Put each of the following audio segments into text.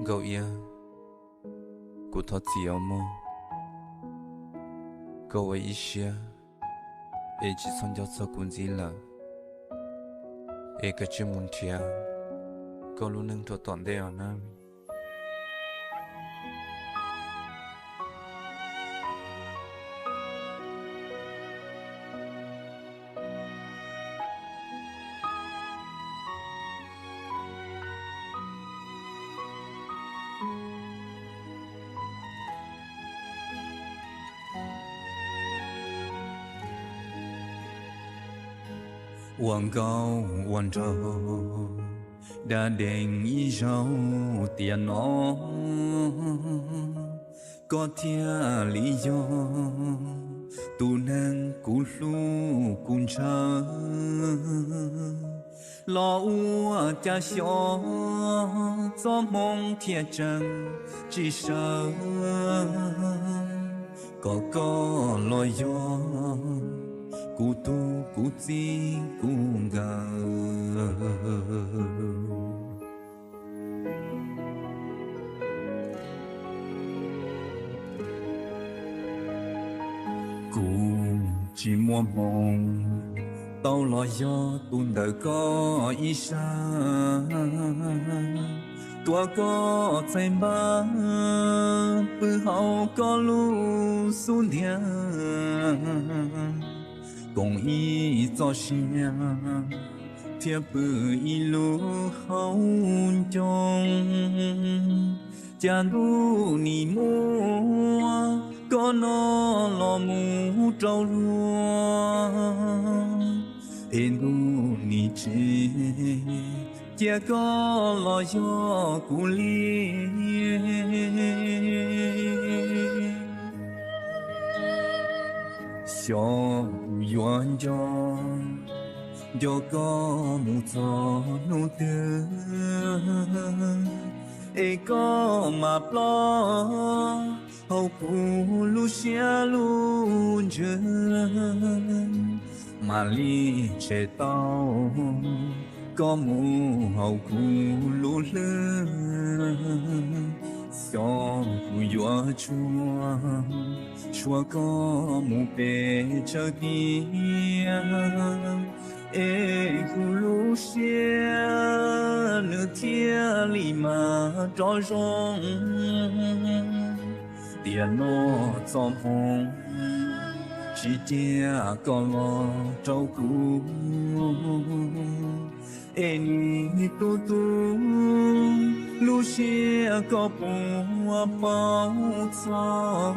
Gậu ia Cụ thọ chiều mô Gậu ấy ý xia Ê chỉ son giáo sơ cũng gì là Ê cái chứ muốn chia Gậu luôn nâng cho toàn đeo nè 往高往州，đã đèn ý rau tiền nó có thia lý do tu năng cú lu cún cha lo ua cha xó gió mong thiên trăng chỉ sợ có lo gió cú tu cú chi cú gà cú chỉ muốn mong tao lo gió tuôn đời có ý xa tua có say ba bư hậu có lu xuống địa共一早醒，贴不一路好中，假如你莫có nó lo mu trâu lúa, em du ni chi, chia có lo gió cú li. Cho yuan cho có một gió nụ tư e có mà lo hậu cụ lu xia lu chân mà li che tao có mu hậu cụ lu lớn cho yuan chúa có một bề chờ kia ê cu lu xia nửa thia lì mà cho rong tiền nó xóm hồng chỉ chia con lo trâu cú ê ni tu lu xia có bùa bao xa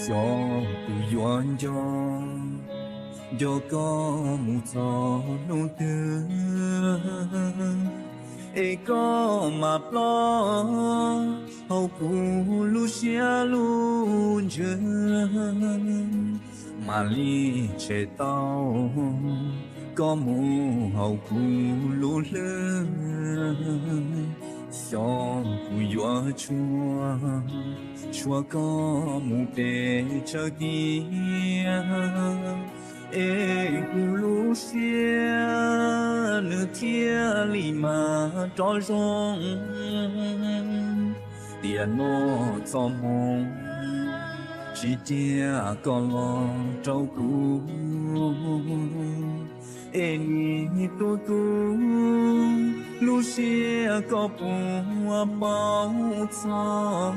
cho tu yuan cho có một gió nụ tư e có mà lo hậu cụ lu xia lu chân mà li che tao có mu hậu cụ lu lớn cho tu yuan chúa có một bề chờ kia ê cu lu xia nửa thia lì mà cho rong tiền nó xóm hồng chỉ chia con lo trâu cú ê ni tu lu xia có bùa bao xa